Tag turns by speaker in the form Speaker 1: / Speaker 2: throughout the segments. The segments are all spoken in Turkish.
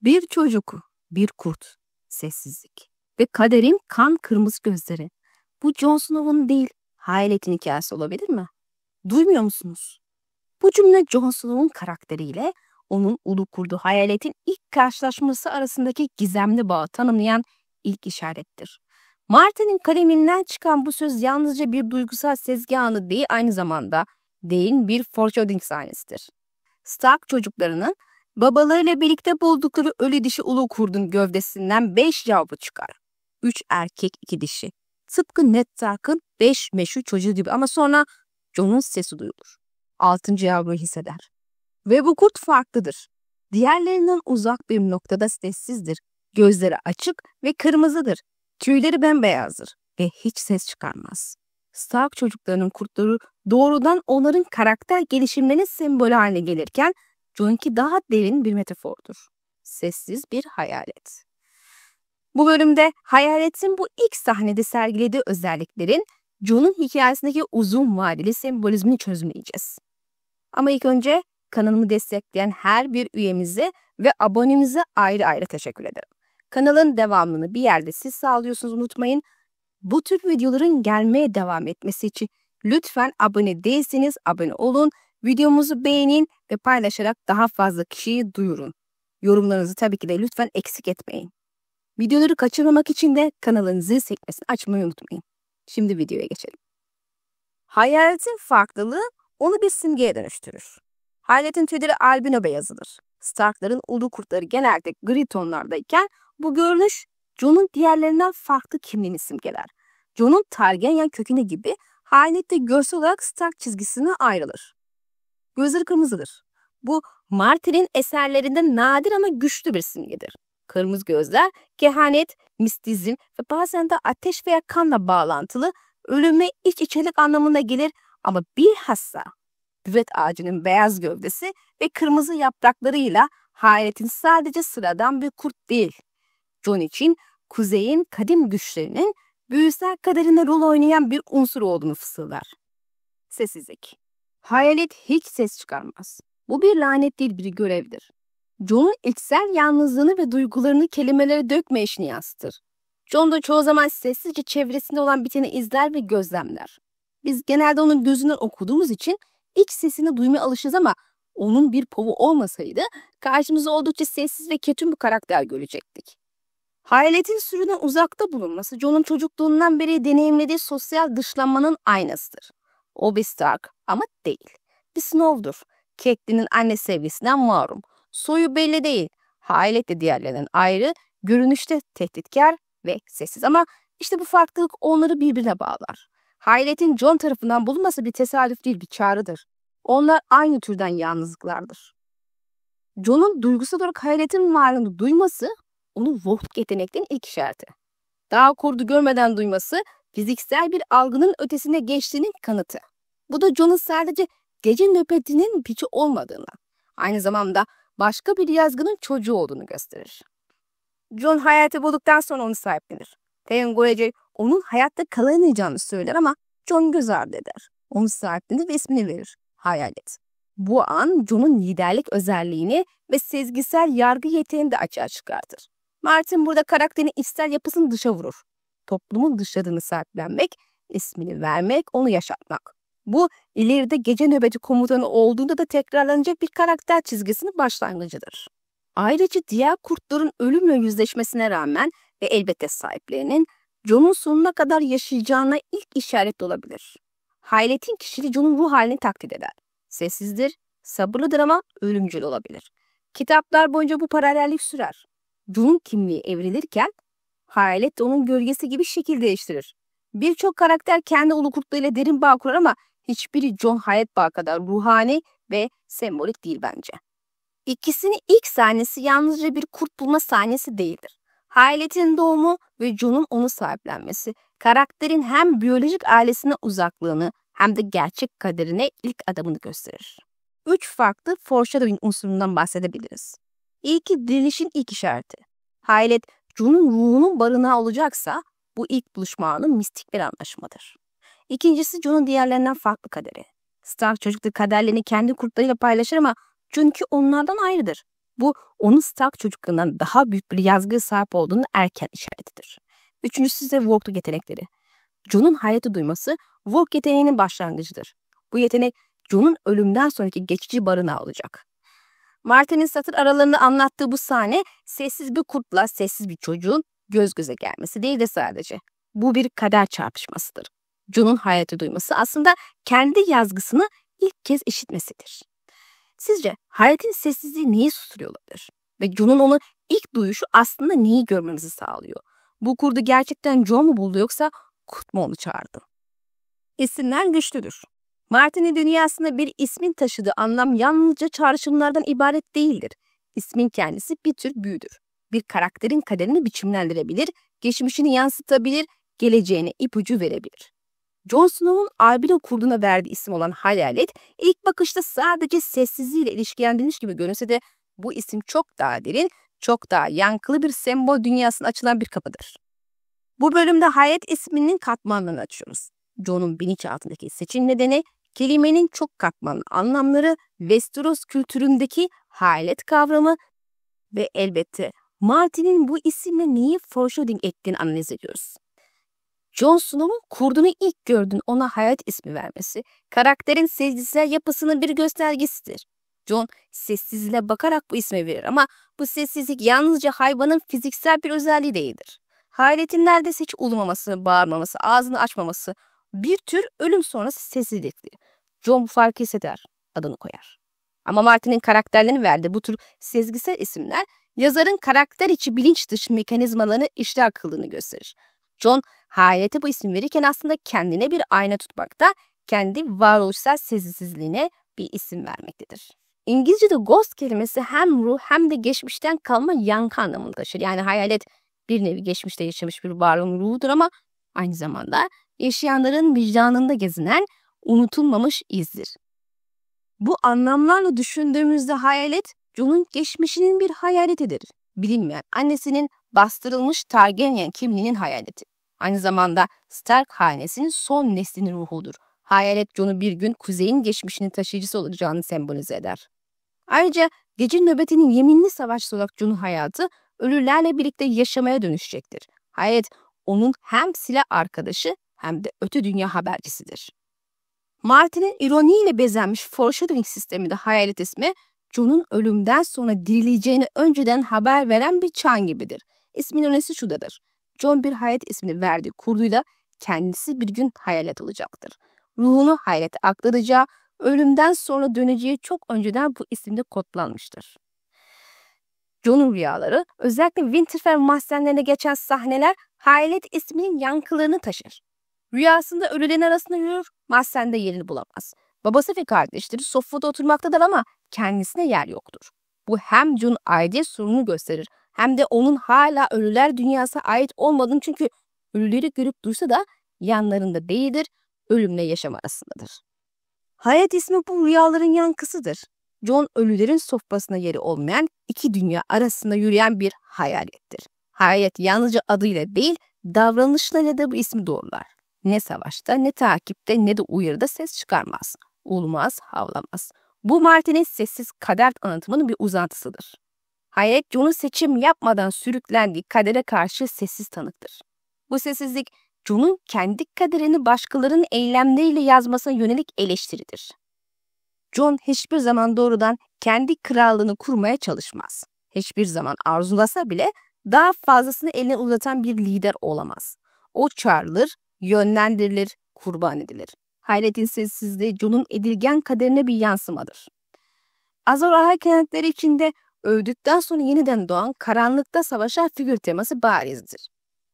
Speaker 1: Bir çocuk, bir kurt, sessizlik ve kaderin kan kırmızı gözleri. Bu Jon Snow'un değil, Hayalet'in hikayesi olabilir mi? Duymuyor musunuz? Bu cümle Jon Snow'un karakteriyle onun ulu kurdu Hayalet'in ilk karşılaşması arasındaki gizemli bağı tanımlayan ilk işarettir. Martin'in kaleminden çıkan bu söz yalnızca bir duygusal sezgi anı değil, aynı zamanda derin bir foreshadowing sahnesidir. Stark çocuklarının babalarıyla birlikte buldukları ölü dişi ulu kurdun gövdesinden 5 yavru çıkar. 3 erkek 2 dişi. Tıpkı Ned Stark'ın 5 meşhur çocuğu gibi, ama sonra Jon'un sesi duyulur. 6. yavruyu hisseder. Ve bu kurt farklıdır. Diğerlerinden uzak bir noktada sessizdir. Gözleri açık ve kırmızıdır. Tüyleri bembeyazdır ve hiç ses çıkarmaz. Stark çocuklarının kurtları doğrudan onların karakter gelişimlerinin sembolü haline gelirken Jon'unki daha derin bir metafordur. Sessiz bir hayalet. Bu bölümde hayaletin bu ilk sahnede sergilediği özelliklerin Jon'un hikayesindeki uzun vadeli sembolizmini çözümleyeceğiz. Ama ilk önce kanalımı destekleyen her bir üyemize ve abonemize ayrı ayrı teşekkür ederim. Kanalın devamını bir yerde siz sağlıyorsunuz, unutmayın. Bu tür videoların gelmeye devam etmesi için lütfen abone değilseniz abone olun, videomuzu beğenin ve paylaşarak daha fazla kişiyi duyurun. Yorumlarınızı tabii ki de lütfen eksik etmeyin. Videoları kaçırmamak için de kanalın zil sekmesini açmayı unutmayın. Şimdi videoya geçelim. Hayaletin farklılığı onu bir simgeye dönüştürür. Hayaletin tüyleri albino beyazıdır. Stark'ların ulu kurtları genelde gri tonlardayken bu görünüş Jon'un diğerlerinden farklı kimliğini simgeler. Jon'un Targaryen kökeni gibi hayalet de görsel olarak Stark çizgisine ayrılır. Gözleri kırmızıdır. Bu Martin'in eserlerinde nadir ama güçlü bir simgedir. Kırmızı gözler kehanet, mistizm ve bazen de ateş veya kanla bağlantılı, ölüme iç içelik anlamına gelir, ama bilhassa büvet ağacının beyaz gövdesi ve kırmızı yapraklarıyla hayaletin sadece sıradan bir kurt değil, Jon için kuzeyin kadim güçlerinin büyüsel kaderinde rol oynayan bir unsur olduğunu fısıldar. Sessizlik. Hayalet hiç ses çıkarmaz. Bu bir lanet değil, bir görevdir. Jon'un içsel yalnızlığını ve duygularını kelimelere dökme işini yansıtır. Jon da çoğu zaman sessizce çevresinde olan biteni izler ve gözlemler. Biz genelde onun gözünden okuduğumuz için iç sesini duymaya alışırız, ama onun bir povu olmasaydı karşımızda oldukça sessiz ve ketum bir karakter görecektik. Hayaletin sürüden uzakta bulunması Jon'un çocukluğundan beri deneyimlediği sosyal dışlanmanın aynasıdır. O bir Stark ama değil. Bir Snow'dur. Catelyn'in anne sevgisinden mahrum. Soyu belli değil. Hayalet de diğerlerinden ayrı, görünüşte tehditkar ve sessiz, ama işte bu farklılık onları birbirine bağlar. Hayaletin Jon tarafından bulunması bir tesadüf değil, bir çağrıdır. Onlar aynı türden yalnızlıklardır. Jon'un duygusal olarak hayaletin varlığını duyması onun Vohtuk yeteneklerinin ilk işareti. Daha kurdu görmeden duyması fiziksel bir algının ötesine geçtiğinin kanıtı. Bu da Jon'un sadece gece nöbetinin piçi olmadığını, aynı zamanda başka bir yazgının çocuğu olduğunu gösterir. Jon hayatı bulduktan sonra onu sahiplenir. Theon Greyjoy onun hayatta kalamayacağını söyler, ama Jon göz ardı eder. Onu sahiplenir ve ismini verir: Hayalet. Bu an Jon'un liderlik özelliğini ve sezgisel yargı yeteneğini de açığa çıkartır. Martin burada karakterin içsel yapısını dışa vurur. Toplumun dışladığını sahiplenmek, ismini vermek, onu yaşatmak. Bu ileride gece nöbeti komutanı olduğunda da tekrarlanacak bir karakter çizgisinin başlangıcıdır. Ayrıca diğer kurtların ölümle yüzleşmesine rağmen ve elbette sahiplerinin Jon'un sonuna kadar yaşayacağına ilk işaret olabilir. Hayaletin kişiliği Jon'un ruh halini taklit eder. Sessizdir, sabırlıdır ama ölümcül olabilir. Kitaplar boyunca bu paralellik sürer. Jon'un kimliği evrilirken hayalet de onun gölgesi gibi şekil değiştirir. Birçok karakter kendi ulu kurtlarıyla derin bağ kurar, ama hiçbiri Jon Hayalet bağı kadar ruhani ve sembolik değil bence. İkisinin ilk sahnesi yalnızca bir kurt bulma sahnesi değildir. Hayaletin doğumu ve Jon'un onu sahiplenmesi, karakterin hem biyolojik ailesine uzaklığını hem de gerçek kaderine ilk adımını gösterir. 3 farklı foreshadowing unsurundan bahsedebiliriz. İlki dirilişin ilk işareti. Hayalet Jon'un ruhunun barınağı olacaksa bu ilk buluşma anı mistik bir anlaşmadır. İkincisi Jon'un diğerlerinden farklı kaderi. Stark çocukluğu kaderlerini kendi kurtlarıyla paylaşır, ama Jon onlardan ayrıdır. Bu onun Stark çocuklarından daha büyük bir yazgıya sahip olduğunu erken işaretidir. Üçüncüsü ise Vogue yetenekleri. Jon'un hayatı duyması Vogue yeteneğinin başlangıcıdır. Bu yetenek Jon'un ölümden sonraki geçici barınağı olacak. Martin'in satır aralarında anlattığı bu sahne sessiz bir kurtla sessiz bir çocuğun göz göze gelmesi değil de sadece. Bu bir kader çarpışmasıdır. Jon'un hayatı duyması aslında kendi yazgısını ilk kez işitmesidir. Sizce hayatın sessizliği neyi susturuyor olabilir? Ve Jon'un onu ilk duyuşu aslında neyi görmemizi sağlıyor? Bu kurdu gerçekten Jon mu buldu yoksa kurt mu onu çağırdı? İsimler güçlüdür. Martin'in dünyasında bir ismin taşıdığı anlam yalnızca çağrışımlardan ibaret değildir. İsmin kendisi bir tür büyüdür. Bir karakterin kaderini biçimlendirebilir, geçmişini yansıtabilir, geleceğine ipucu verebilir. Jon Snow'un Albilo kurduna verdiği isim olan Hayalet, ilk bakışta sadece sessizliğiyle ilişkilendirilmiş gibi görünse de bu isim çok daha derin, çok daha yankılı bir sembol dünyasına açılan bir kapıdır. Bu bölümde Hayalet isminin katmanlarını açıyoruz. Jon'un bilinçaltındaki seçim nedeni, kelimenin çok katmanlı anlamları, Westeros kültüründeki hayalet kavramı ve elbette Martin'in bu isimle neyi foreshadowing ettiğini analiz ediyoruz. Jon Snow'un kurdunu ilk gördüğün ona hayat ismi vermesi, karakterin sezgisel yapısının bir göstergesidir. Jon sessizliğe bakarak bu ismi verir ama bu sessizlik yalnızca hayvanın fiziksel bir özelliği değildir. Hayaletin neredeyse hiç ulumaması, bağırmaması, ağzını açmaması bir tür ölüm sonrası sessizliktir. Jon bu farkı hisseder, adını koyar. Ama Martin'in karakterlerini verdiği bu tür sezgisel isimler yazarın karakter içi bilinç dışı mekanizmalarını işler kıldığını gösterir. Jon hayalete bu isim verirken aslında kendine bir ayna tutmakta, kendi varoluşsal sessizliğine bir isim vermektedir. İngilizce'de ghost kelimesi hem ruh hem de geçmişten kalma yankı anlamını taşır. Yani hayalet bir nevi geçmişte yaşamış bir varlığın ruhudur ama aynı zamanda yaşayanların vicdanında gezinen unutulmamış izdir. Bu anlamlarla düşündüğümüzde hayalet, Jon'un geçmişinin bir hayaletidir. Bilinmeyen annesinin bastırılmış Targaryen kimliğinin hayaleti. Aynı zamanda Stark hanesinin son neslinin ruhudur. Hayalet Jon'u bir gün kuzeyin geçmişinin taşıyıcısı olacağını sembolize eder. Ayrıca gece nöbetinin yeminli savaşçısı olarak Jon'un hayatı ölülerle birlikte yaşamaya dönüşecektir. Hayalet onun hem silah arkadaşı hem de öte dünya habercisidir. Martin'in ironiyle bezenmiş foreshadowing sisteminde hayalet ismi, Jon'un ölümden sonra dirileceğini önceden haber veren bir çan gibidir. İsmin önerisi şudadır. Jon bir hayalet ismini verdiği kurduyla kendisi bir gün hayalet olacaktır. Ruhunu hayalete aktaracağı, ölümden sonra döneceği çok önceden bu isimde kodlanmıştır. Jon'un rüyaları, özellikle Winterfell mahzenlerine geçen sahneler hayalet isminin yankılarını taşır. Rüyasında ölülerin arasında yürür, mahzende yerini bulamaz. Babası ve kardeşleri sofrada oturmaktadır ama kendisine yer yoktur. Bu hem Jon'un aidiyet sorununu gösterir hem de onun hala ölüler dünyasına ait olmadığını, çünkü ölüleri görüp duysa da yanlarında değildir, ölümle yaşam arasındadır. Hayat ismi bu rüyaların yankısıdır. Jon ölülerin sofrasına yeri olmayan iki dünya arasında yürüyen bir hayalettir. Hayalet yalnızca adıyla değil, davranışlarıyla da bu ismi doğrular. Ne savaşta, ne takipte, ne de uyarıda ses çıkarmaz. Ulmaz, havlamaz. Bu Martin'in sessiz kader anlatımının bir uzantısıdır. Hayalet Jon'un seçim yapmadan sürüklendiği kadere karşı sessiz tanıktır. Bu sessizlik Jon'un kendi kaderini başkalarının eylemleriyle yazmasına yönelik eleştiridir. Jon hiçbir zaman doğrudan kendi krallığını kurmaya çalışmaz. Hiçbir zaman arzulasa bile daha fazlasını eline uzatan bir lider olamaz. O çağrılır, yönlendirilir, kurban edilir. Hayaletin sessizliği Jon'un edilgen kaderine bir yansımadır. Azor Ahai kenetleri içinde öldükten sonra yeniden doğan, karanlıkta savaşan figür teması barizdir.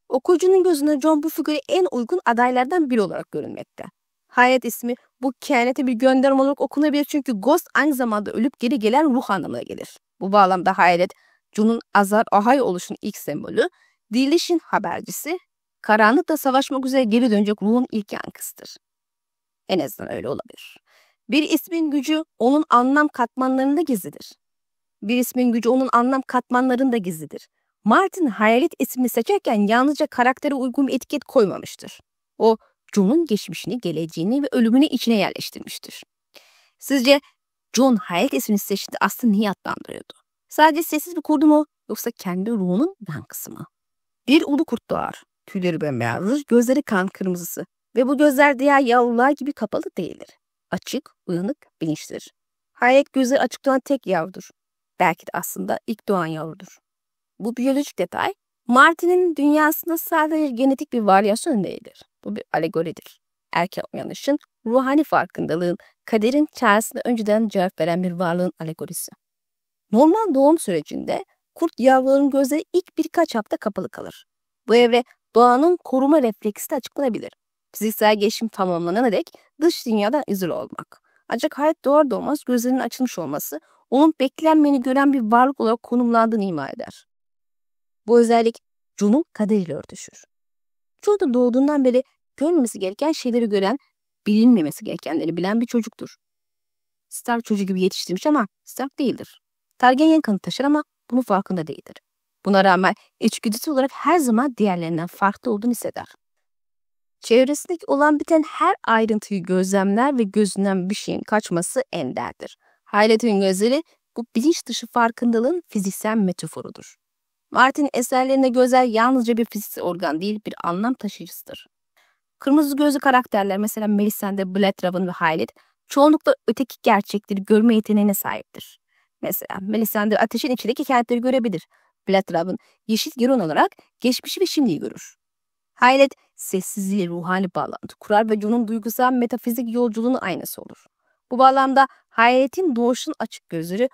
Speaker 1: Okuyucunun gözünde Jon bu figüre en uygun adaylardan biri olarak görünmekte. Hayalet ismi bu kehanete bir gönderme olarak okunabilir, çünkü Ghost aynı zamanda ölüp geri gelen ruh anlamına gelir. Bu bağlamda hayalet, Jon'un Azor Ahai oluşunun ilk sembolü, dirilişin habercisi, karanlıkla savaşmak üzere geri dönecek ruhun ilk yankısıdır. En azından öyle olabilir. Bir ismin gücü onun anlam katmanlarında gizlidir. Bir ismin gücü onun anlam katmanlarında gizlidir. Martin hayalet ismini seçerken yalnızca karaktere uygun bir etiket koymamıştır. O, Jon'un geçmişini, geleceğini ve ölümünü içine yerleştirmiştir. Sizce Jon hayalet ismini seçti aslında niye adlandırıyordu? Sadece sessiz bir kurdu mu yoksa kendi ruhunun yankısı mı? Bir ulu kurt doğar. Tüyleri bembeyazdır, gözleri kan kırmızısı. Ve bu gözler diğer yavrular gibi kapalı değildir. Açık, uyanık, bilinçlidir. Hayalet gözleri açık doğan tek yavrudur. Belki de aslında ilk doğan yavrudur. Bu biyolojik detay, Martin'in dünyasında sadece genetik bir varyasyon değildir. Bu bir alegoridir. Erken uyanışın, ruhani farkındalığın, kaderin çağrısına önceden cevap veren bir varlığın alegorisi. Normal doğum sürecinde kurt yavruların gözleri ilk birkaç hafta kapalı kalır. Bu evre doğanın koruma refleksi de açıklanabilir. Fiziksel gelişim tamamlanana dek dış dünyadan izole olmak. Ancak hayat doğar doğmaz gözlerinin açılmış olması onun beklenmeyeni gören bir varlık olarak konumlandığını ima eder. Bu özellik Jun'un kaderiyle örtüşür. Jun da doğduğundan beri görmemesi gereken şeyleri gören, bilinmemesi gerekenleri bilen bir çocuktur. Stark çocuğu gibi yetiştirmiş ama Stark değildir. Targaryen kanı taşır ama bunun farkında değildir. Buna rağmen içgüdüsü olarak her zaman diğerlerinden farklı olduğunu hisseder. Çevresindeki olan biten her ayrıntıyı gözlemler ve gözünden bir şeyin kaçması enderdir. Hayaletin gözleri bu bilinç dışı farkındalığın fiziksel metaforudur. Martin'in eserlerinde gözler yalnızca bir fiziksel organ değil, bir anlam taşıyıcısıdır. Kırmızı gözlü karakterler mesela Melisandre, Blood-Raven ve Hayalet çoğunlukla öteki gerçekleri görme yeteneğine sahiptir. Mesela Melisandre ateşin içindeki kentleri görebilir. Blood-Raven yeşil giron olarak geçmişi ve şimdiyi görür. Hayalet sessizliğiyle ruhani bağlantı kurar ve Jon'un duygusal metafizik yolculuğunun aynası olur. Bu bağlamda hayaletin doğuşun açık gözleri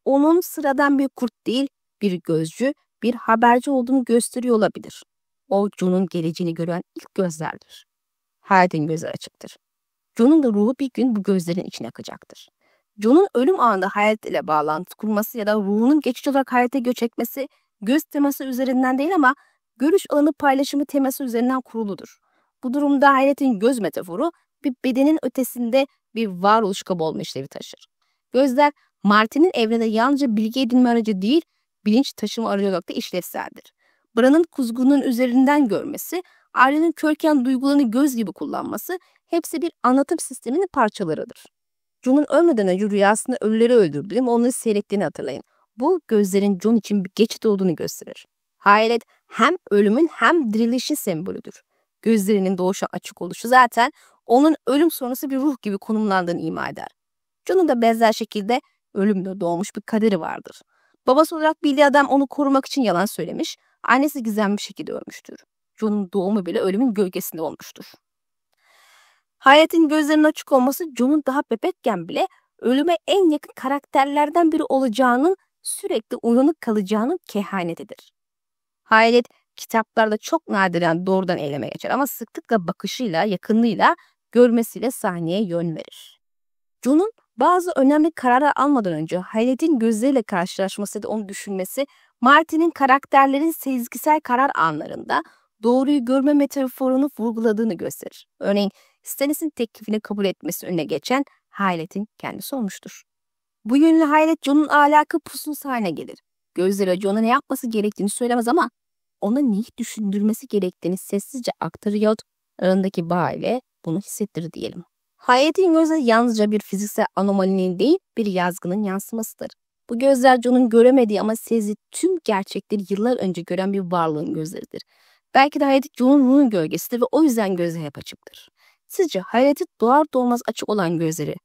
Speaker 1: onun sıradan bir kurt değil, bir gözcü, bir haberci olduğunu gösteriyor olabilir. O Jon'un geleceğini gören ilk gözlerdir. Hayaletin gözleri açıktır. Jon'un da ruhu bir gün bu gözlerin içine akacaktır. Jon'un ölüm anında hayalet ile bağlantı kurması ya da ruhunun geçici olarak hayalete göç etmesi göz teması üzerinden değil ama görüş alanı paylaşımı teması üzerinden kuruludur. Bu durumda hayaletin göz metaforu bir bedenin ötesinde bir varoluş kabı olma işlevi taşır. Gözler Martin'in evrende yalnızca bilgi edinme aracı değil, bilinç taşıma aracı olarak da işlevseldir. Bran'ın kuzgunun üzerinden görmesi, Arya'nın körken duygularını göz gibi kullanması hepsi bir anlatım sisteminin parçalarıdır. Jon'un ölmeden önce rüyasında ölüleri öldürdüğü ve onları seyrettiğini hatırlayın. Bu gözlerin Jon için bir geçit olduğunu gösterir. Hayalet hem ölümün hem dirilişin sembolüdür. Gözlerinin doğuşa açık oluşu zaten onun ölüm sonrası bir ruh gibi konumlandığını ima eder. Jon'un da benzer şekilde ölümde doğmuş bir kaderi vardır. Babası olarak bildiği adam onu korumak için yalan söylemiş, annesi gizemli bir şekilde ölmüştür. Jon'un doğumu bile ölümün gölgesinde olmuştur. Hayaletin gözlerinin açık olması Jon'un daha bebekken bile ölüme en yakın karakterlerden biri olacağının, sürekli uyanık kalacağının kehanetidir. Hayalet kitaplarda çok nadiren doğrudan eyleme geçer ama sıklıkla bakışıyla, yakınlığıyla, görmesiyle sahneye yön verir. Jon'un bazı önemli kararlar almadan önce hayaletin gözleriyle karşılaşması da onu düşünmesi, Martin'in karakterlerin sezgisel karar anlarında doğruyu görme metaforunu vurguladığını gösterir. Örneğin Stannis'in teklifini kabul etmesi önüne geçen hayaletin kendisi olmuştur. Bu yönlü hayalet Jon'un ahlakı pususu haline gelir. Gözleri Jon'a ne yapması gerektiğini söylemez ama ona neyi düşündürmesi gerektiğini sessizce aktarır yahut arasındaki bağ ile bunu hissettirir diyelim. Hayaletin gözleri yalnızca bir fiziksel anomalinin değil, bir yazgının yansımasıdır. Bu gözler Jon'un göremediği ama sezdiği tüm gerçekleri yıllar önce gören bir varlığın gözleridir. Belki de hayalet Jon'un ruhun gölgesidir ve o yüzden gözleri hep açıktır. Sizce hayaletin doğar doğmaz açık olan gözleri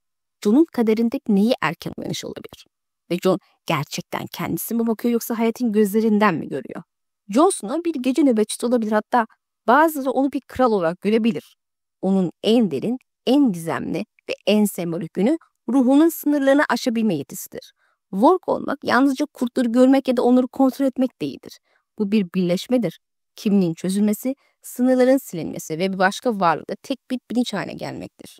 Speaker 1: Jon'un kaderindeki neyi erken uyanış olabilir? Ve Jon gerçekten kendisi mi bakıyor yoksa hayaletin gözlerinden mi görüyor? Jon Snow bir gece nöbetçisi olabilir, hatta bazıları onu bir kral olarak görebilir. Onun en derin, en gizemli ve en sembolik günü ruhunun sınırlarını aşabilme yetisidir. Work olmak yalnızca kurtları görmek ya da onları kontrol etmek değildir. Bu bir birleşmedir. Kimliğin çözülmesi, sınırların silinmesi ve bir başka varlıkta tek bir bilinç haline gelmektir.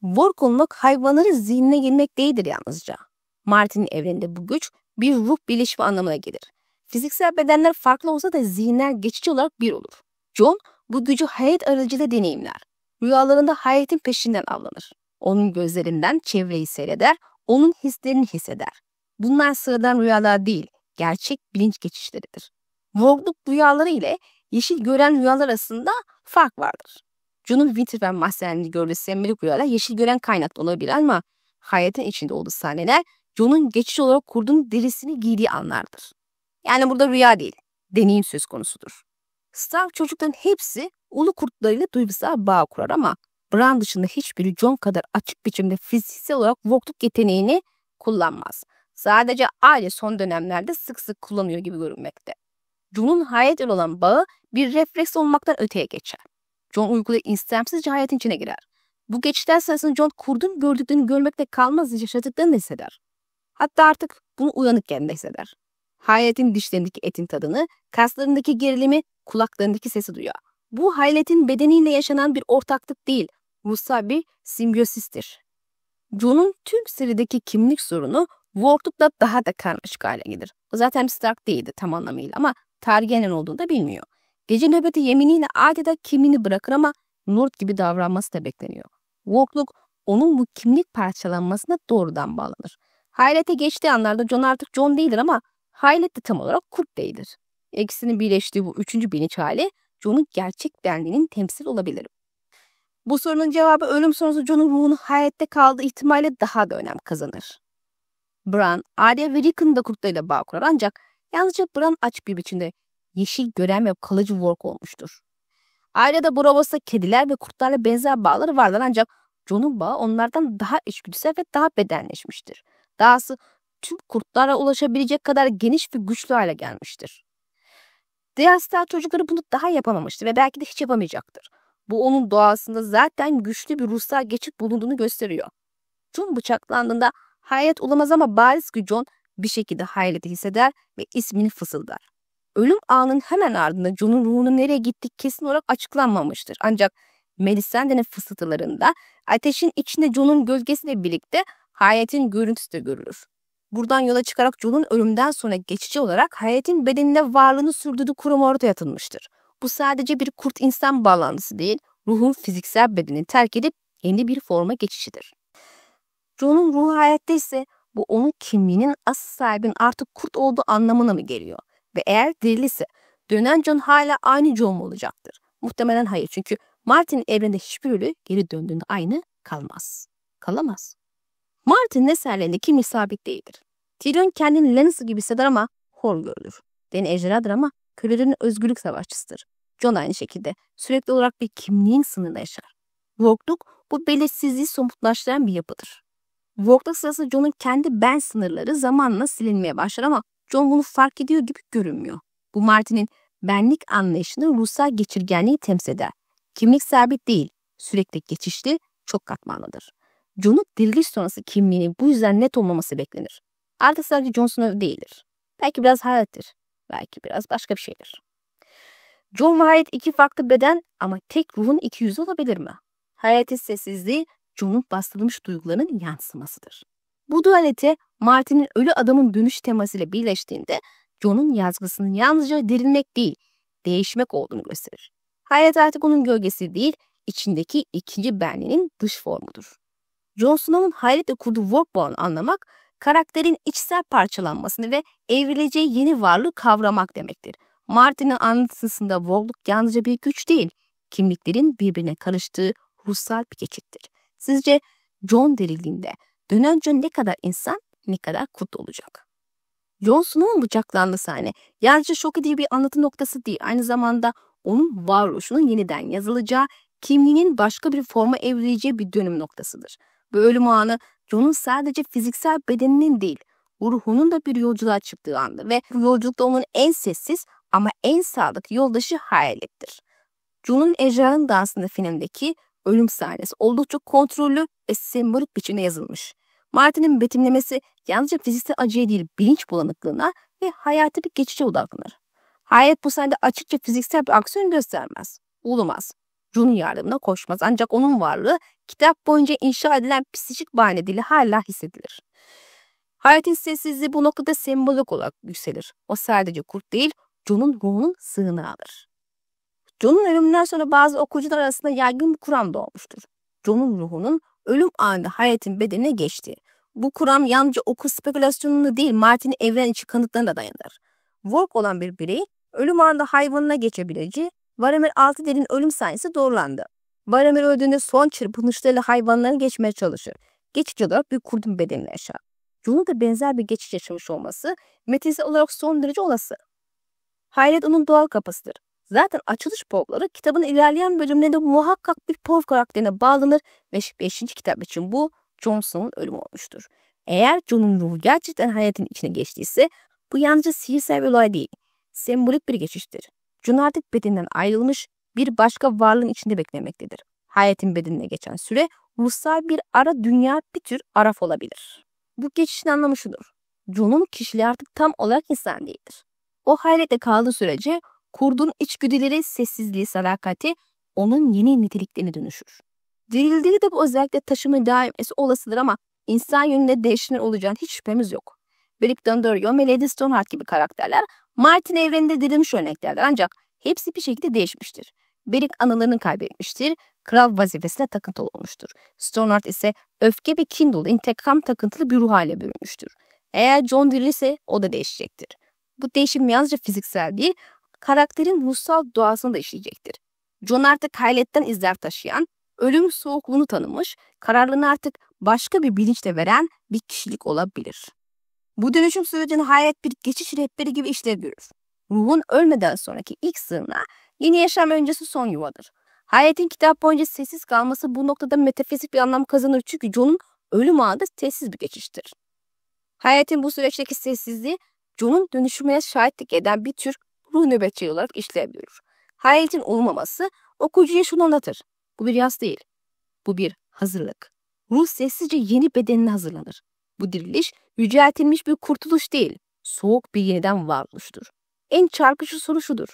Speaker 1: Work olmak hayvanların zihnine girmek değildir yalnızca. Martin'in evreninde bu güç bir ruh birleşimi anlamına gelir. Fiziksel bedenler farklı olsa da zihinler geçici olarak bir olur. Jon bu gücü hayat aracılığıyla deneyimler. Rüyalarında hayatin peşinden avlanır. Onun gözlerinden çevreyi seyreder, onun hislerini hisseder. Bunlar sıradan rüyalar değil, gerçek bilinç geçişleridir. Workluk rüyaları ile yeşil gören rüyalar arasında fark vardır. Jon'un Winter ve Mahzen'de gördüğü sembolik rüyalar yeşil gören kaynaklı olabilir ama hayatın içinde olduğu sahneler John'un geçici olarak kurdun derisini giydiği anlardır. Yani burada rüya değil, deneyim söz konusudur. Stark çocukların hepsi ulu kurtlarıyla duygusal bağ kurar ama Bran dışında hiçbiri Jon kadar açık biçimde fiziksel olarak Walkluk yeteneğini kullanmaz. Sadece aile son dönemlerde sık sık kullanıyor gibi görünmekte. Jon'un hayatle olan bağı bir refleks olmaktan öteye geçer. Jon uykuyla istemsizce hayatın içine girer. Bu geçişler sırasında Jon kurdun gördüklerini görmekte kalmaz, yaşadıklarını hisseder. Hatta artık bunu uyanıkken de hisseder. Hayaletin dişlerindeki etin tadını, kaslarındaki gerilimi, kulaklarındaki sesi duyar. Bu hayaletin bedeniyle yaşanan bir ortaklık değil, ruhsal bir simbiyosistir. Jon'un tüm serideki kimlik sorunu Walkluk'la daha da karmaşık hale gelir. O zaten bir Stark değildi tam anlamıyla ama Targaryen olduğunu da bilmiyor. Gece nöbeti yeminiyle adeta kimliğini bırakır ama Nord gibi davranması da bekleniyor. Walkluk onun bu kimlik parçalanmasına doğrudan bağlanır. Hayalete geçtiği anlarda Jon artık Jon değildir ama hayalet de tam olarak kurt değildir. İkisinin birleştiği bu üçüncü bilinç hali Jon'un gerçek benliğinin temsil olabilir. Bu sorunun cevabı ölüm sonrası Jon'un ruhunun hayatta kaldığı ihtimalle daha da önem kazanır. Bran, Arya ve Rickon'un da kurtlarıyla bağ kurar ancak yalnızca Bran açık bir biçimde yeşil gören ve kalıcı work olmuştur. Arya'da Braavos'ta kediler ve kurtlarla benzer bağları vardır ancak Jon'un bağı onlardan daha içgüdüsel ve daha bedenleşmiştir. Dahası tüm kurtlara ulaşabilecek kadar geniş ve güçlü hale gelmiştir. Diğer Stark çocukları bunu daha yapamamıştır ve belki de hiç yapamayacaktır. Bu onun doğasında zaten güçlü bir ruhsal geçit bulunduğunu gösteriyor. Jon bıçaklandığında hayalet olamaz ama bariz ki Jon bir şekilde hayaleti hisseder ve ismini fısıldar. Ölüm anının hemen ardında Jon'un ruhunun nereye gittiği kesin olarak açıklanmamıştır. Ancak Melisandre'nin fısıltılarında ateşin içinde Jon'un gölgesiyle birlikte hayaletin görüntüsü de görülür. Buradan yola çıkarak Jon'un ölümden sonra geçici olarak hayaletin bedeninde varlığını sürdürdüğü kurum ortaya atılmıştır. Bu sadece bir kurt insan bağlantısı değil, ruhun fiziksel bedenini terk edip yeni bir forma geçişidir. Jon'un ruhu hayatta ise bu onun kimliğinin asıl sahibinin artık kurt olduğu anlamına mı geliyor? Ve eğer dirilirse dönen Jon hala aynı Jon mu olacaktır? Muhtemelen hayır çünkü Martin'in evrende hiçbir ölü geri döndüğünde aynı kalmaz. Kalamaz. Martin'in eserlerinde kimliği sabit değildir. Tyrion kendini Lannister gibi hisseder ama hor görülür. Dany ejderhadır ama kölelerin özgürlük savaşçısıdır. Jon aynı şekilde sürekli olarak bir kimliğin sınırında yaşar. Walkluk bu belirsizliği somutlaştıran bir yapıdır. Walkluk sırasında Jon'un kendi ben sınırları zamanla silinmeye başlar ama Jon bunu fark ediyor gibi görünmüyor. Bu Martin'in benlik anlayışını ruhsal geçirgenliği temsil eder. Kimlik sabit değil, sürekli geçişli, çok katmanlıdır. Jon'un diriliş sonrası kimliğinin bu yüzden net olmaması beklenir. Artık sadece Jon Snow değildir. Belki biraz hayalettir, belki biraz başka bir şeydir. Jon ve hayalet iki farklı beden ama tek ruhun iki yüzü olabilir mi? Hayaletin sessizliği Jon'un bastırılmış duygularının yansımasıdır. Bu dualite Martin'in ölü adamın dönüş temasıyla birleştiğinde Jon'un yazgısının yalnızca dirilmek değil, değişmek olduğunu gösterir. Hayat artık onun gölgesi değil, içindeki ikinci benliğinin dış formudur. Jon Snow'un hayaletle kurduğu work bağını anlamak, karakterin içsel parçalanmasını ve evrileceği yeni varlığı kavramak demektir. Martin'in anlatısında Walkluk yalnızca bir güç değil, kimliklerin birbirine karıştığı ruhsal bir geçittir. Sizce Jon dirildiğinde dönen Jon ne kadar insan, ne kadar kurt olacak? Jon Snow'un bıçaklandığı sahne yalnızca şok edici bir anlatı noktası değil, aynı zamanda onun varoluşunun yeniden yazılacağı, kimliğinin başka bir forma evrileceği bir dönüm noktasıdır. Bu ölüm anı Jon'un sadece fiziksel bedeninin değil, ruhunun da bir yolculuğa çıktığı andır ve bu yolculukta onun en sessiz ama en sadık yoldaşı hayalettir. Jon'un Ejderhanın Dansı'nda filmdeki ölüm sahnesi oldukça kontrollü ve sembolik biçimde yazılmış. Martin'in betimlemesi yalnızca fiziksel acıya değil bilinç bulanıklığına ve hayata bir geçişe odaklanır. Hayalet bu sahnede açıkça fiziksel bir aksiyon göstermez. Ulumaz. Jon'un yardımına koşmaz ancak onun varlığı kitap boyunca inşa edilen psikik bahane dili hala hissedilir. Hayatın sessizliği bu noktada sembolik olarak yükselir. O sadece kurt değil, Jon'un ruhunun sığınağıdır. Jon'un ölümünden sonra bazı okuyucular arasında yaygın bir kuram doğmuştur. Jon'un ruhunun ölüm anında hayatın bedenine geçtiği. Bu kuram yalnızca okur spekülasyonunu değil, Martin'in evren içi kanıtlarına da dayanır. Work olan bir birey, ölüm anında hayvanına geçebileceği, Varamir Altıdel'in ölüm sahnesi doğrulandı. Varamir öldüğünde son çırpınışlarıyla hayvanlarına geçmeye çalışır. Geçici olarak bir kurdun bedenine yaşar. John'un da benzer bir geçiş yaşamış olması metafiziksel olarak son derece olası. Hayret onun doğal kapısıdır. Zaten açılış povları kitabın ilerleyen bölümlerinde muhakkak bir pov karakterine bağlanır ve 5. kitap için bu Jon Snow'un ölümü olmuştur. Eğer Jon'un ruhu gerçekten hayatın içine geçtiyse bu yalnızca sihirsel bir olay değil, sembolik bir geçiştir. Jon artık bedeninden ayrılmış bir başka varlığın içinde beklemektedir. Hayatın bedenine geçen süre ruhsal bir ara dünya, bir tür araf olabilir. Bu geçişin anlamı şudur: Jon'un kişiliği artık tam olarak insan değildir. O hayretle kaldığı sürece kurdun içgüdüleri, sessizliği, sadakati onun yeni niteliklerine dönüşür. Dirildiği de bu özellikle taşıma devam etmesi olasıdır ama insan yönünde değişimler olacağını hiç şüphemiz yok. Beric Dondarrion ve Lady Stoneheart gibi karakterler Martin evreninde dirilmiş örneklerdir ancak hepsi bir şekilde değişmiştir. Beric anılarını kaybetmiştir, kral vazifesine takıntılı olmuştur. Stoneheart ise öfke ve kin dolu, intikam takıntılı bir ruh hale bürünmüştür. Eğer Jon dirilirse o da değişecektir. Bu değişim yalnızca fiziksel değil, karakterin ruhsal doğasını da işleyecektir. Jon artık hayaletten izler taşıyan, ölüm soğukluğunu tanımış, kararlarını artık başka bir bilinçle veren bir kişilik olabilir. Bu dönüşüm sürecinin hayat bir geçiş rehberi gibi işlev görür. Ruhun ölmeden sonraki ilk sığınağı yeni yaşam öncesi son yuvadır. Hayatın kitap boyunca sessiz kalması bu noktada metafizik bir anlam kazanır çünkü Jon'un ölüm anı da sessiz bir geçiştir. Hayatın bu süreçteki sessizliği Jon'un dönüşümüne şahitlik eden bir tür ruh nöbetçi olarak işlev görür. Hayatın olmaması okuyucuya şunu anlatır: bu bir yas değil, bu bir hazırlık. Ruh sessizce yeni bedenine hazırlanır. Bu diriliş yüceltilmiş bir kurtuluş değil, soğuk bir yeniden varoluştur. En çarpıcı soru şudur: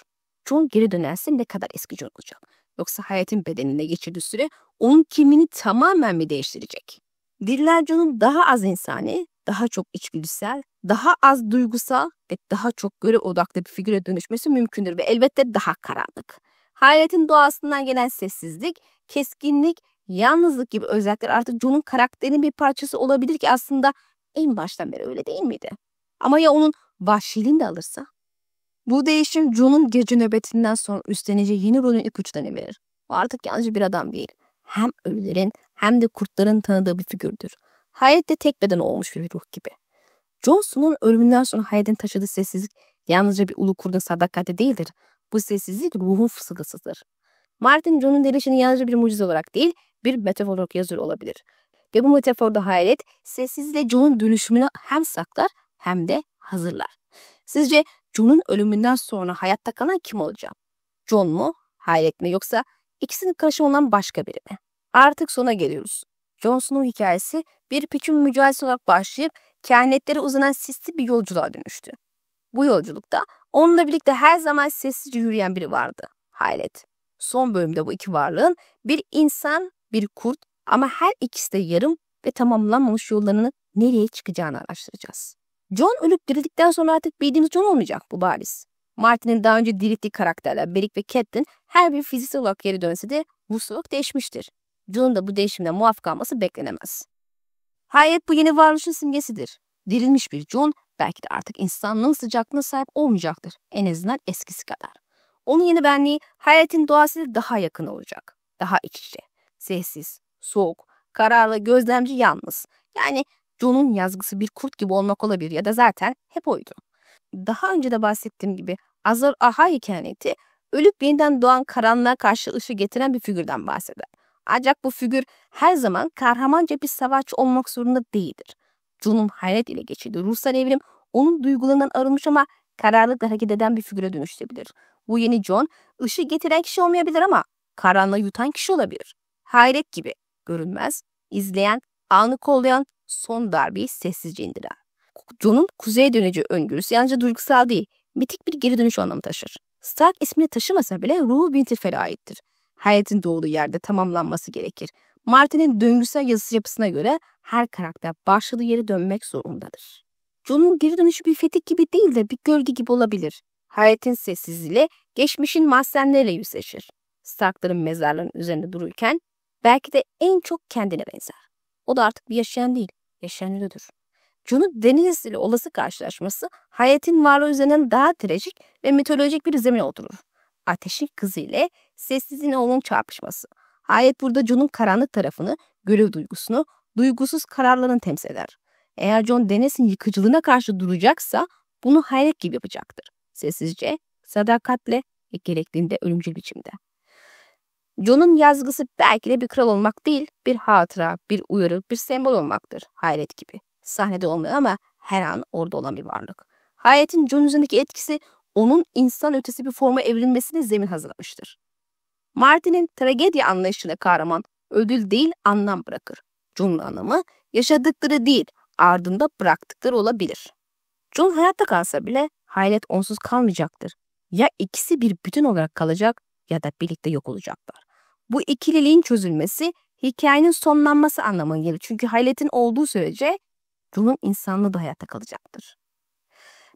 Speaker 1: Jon geri dönerse ne kadar eski Jon olacak? Yoksa hayatın bedenine geçirdiği süre onun kimliğini tamamen mi değiştirecek? Dirilen Jon'un daha az insani, daha çok içgüdüsel, daha az duygusal ve daha çok görev odaklı bir figüre dönüşmesi mümkündür ve elbette daha karanlık. Hayatın doğasından gelen sessizlik, keskinlik, yalnızlık gibi özellikler artık Jon'un karakterinin bir parçası olabilir ki aslında en baştan beri öyle değil miydi? Ama ya onun vahşiliğini de alırsa? Bu değişim Jon'un gece nöbetinden sonra üstleneceği yeni rolün ipuçlarını verir. O artık yalnızca bir adam değil. Hem ölülerin hem de kurtların tanıdığı bir figürdür. Hayat de tek beden olmuş bir ruh gibi. Jon Snow'un ölümünden sonra hayatın taşıdığı sessizlik yalnızca bir ulu kurdun sadakati değildir. Bu sessizlik ruhun fısıltısıdır. Martin Jon'un dirilişini yalnızca bir mucize olarak değil, bir metafor olarak yazıyor olabilir. Ve bu metaforda hayalet sessizlikle Jon'un dönüşümünü hem saklar hem de hazırlar. Sizce Jon'un ölümünden sonra hayatta kalan kim olacak? Jon mu, hayalet mi, yoksa ikisinin karışımı olan başka biri mi? Artık sona geliyoruz. Jon Snow hikayesi bir piçin mücadelesi olarak başlayıp kehanetlere uzanan sisli bir yolculuğa dönüştü. Bu yolculukta onunla birlikte her zaman sessizce yürüyen biri vardı: hayalet. Son bölümde bu iki varlığın, bir insan, bir kurt, ama her ikisi de yarım ve tamamlanmamış yollarını nereye çıkacağını araştıracağız. Jon ölüp dirildikten sonra artık bildiğimiz Jon olmayacak, bu bariz. Martin'in daha önce dirilttiği karakterler Beric ve Catelyn her bir fiziksel olarak geri dönse de ruhsal olarak değişmiştir. Jon'un da bu değişimden muaf kalması beklenemez. Hayat bu yeni varoluşun simgesidir. Dirilmiş bir Jon belki de artık insanlığın sıcaklığına sahip olmayacaktır. En azından eskisi kadar. Onun yeni benliği hayatın doğasıyla daha yakın olacak. Daha iç içe. Sessiz, soğuk, kararlı, gözlemci, yalnız. Yani Jon'un yazgısı bir kurt gibi olmak olabilir ya da zaten hep oydu. Daha önce de bahsettiğim gibi Azor Ahai hikayeti ölüp yeniden doğan karanlığa karşı ışığı getiren bir figürden bahseder. Ancak bu figür her zaman kahramanca bir savaşçı olmak zorunda değildir. Jon'un hayret ile geçirdiği ruhsal evrim onun duygularından arınmış ama kararlılıkla hareket eden bir figüre dönüşebilir. Bu yeni Jon ışığı getiren kişi olmayabilir ama karanlığı yutan kişi olabilir. Hayret gibi görünmez, izleyen, anı kollayan, son darbeyi sessizce indiren. Jon'un kuzeye döneceği öngörüsü yalnızca duygusal değil, mitik bir geri dönüş anlamı taşır. Stark ismini taşımasa bile ruhu Winterfell'e aittir. Hayatın doğduğu yerde tamamlanması gerekir. Martin'in döngüsel yazısı yapısına göre her karakter başladığı yere dönmek zorundadır. Jon'un geri dönüşü bir fetih gibi değil de bir gölge gibi olabilir. Hayatın sessizliğiyle geçmişin mahzenleriyle yüzleşir. Stark'ların mezarlarının üzerinde dururken belki de en çok kendine benzer. O da artık bir yaşayan değil, yaşayan ölüdür. Jon'un Daenerys ile olası karşılaşması hayatın varlığı üzerinden daha trajik ve mitolojik bir zemine oturur. Ateşin kızı ile sessizliğin oğlunun çarpışması. Hayat burada Jon'un karanlık tarafını, görev duygusunu, duygusuz kararlarını temsil eder. Eğer Jon Daenerys'in yıkıcılığına karşı duracaksa bunu hayret gibi yapacaktır. Sessizce, sadakatle ve gerektiğinde ölümcül biçimde. Jon'un yazgısı belki de bir kral olmak değil, bir hatıra, bir uyarı, bir sembol olmaktır. Hayret gibi. Sahnede olmuyor ama her an orada olan bir varlık. Hayret'in Jon üzerindeki etkisi onun insan ötesi bir forma evrilmesine zemin hazırlamıştır. Martin'in tragedya anlayışına kahraman ödül değil anlam bırakır. Jon'un anlamı yaşadıkları değil ardında bıraktıkları olabilir. Jon hayatta kalsa bile Hayret onsuz kalmayacaktır. Ya ikisi bir bütün olarak kalacak ya da birlikte yok olacaklar. Bu ikililiğin çözülmesi hikayenin sonlanması anlamına gelir. Çünkü Hayret'in olduğu sürece Jon'un insanlığı da hayatta kalacaktır.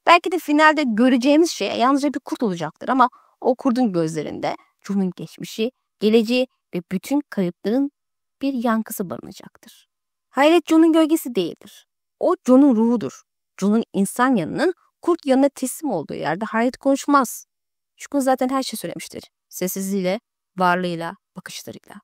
Speaker 1: Belki de finalde göreceğimiz şey yalnızca bir kurt olacaktır ama o kurdun gözlerinde Jon'un geçmişi, geleceği ve bütün kayıpların bir yankısı barınacaktır. Hayret Jon'un gölgesi değildir. O Jon'un ruhudur. Jon'un insan yanının kurt yanına teslim olduğu yerde Hayret konuşmaz. Çünkü zaten her şey söylemiştir. Sessizliğiyle, varlığıyla, bakışlarıyla.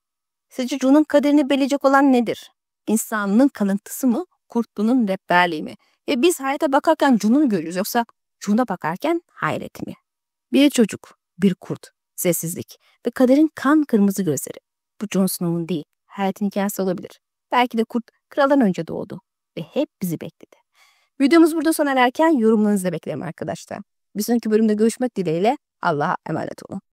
Speaker 1: Sizce Jon'un kaderini belirleyecek olan nedir? İnsanlığın kalıntısı mı, kurtluğunun rehberliği mi? Ve biz Hayret'e bakarken Jon'u mu görüyoruz yoksa Jon'a bakarken Hayret mi? Bir çocuk, bir kurt, sessizlik ve kaderin kan kırmızı gözleri. Bu Jon Snow'un değil, Hayret'in hikayesi olabilir. Belki de kurt kraldan önce doğdu ve hep bizi bekledi. Videomuz burada sona ererken yorumlarınızı da beklerim arkadaşlar. Bir sonraki bölümde görüşmek dileğiyle Allah'a emanet olun.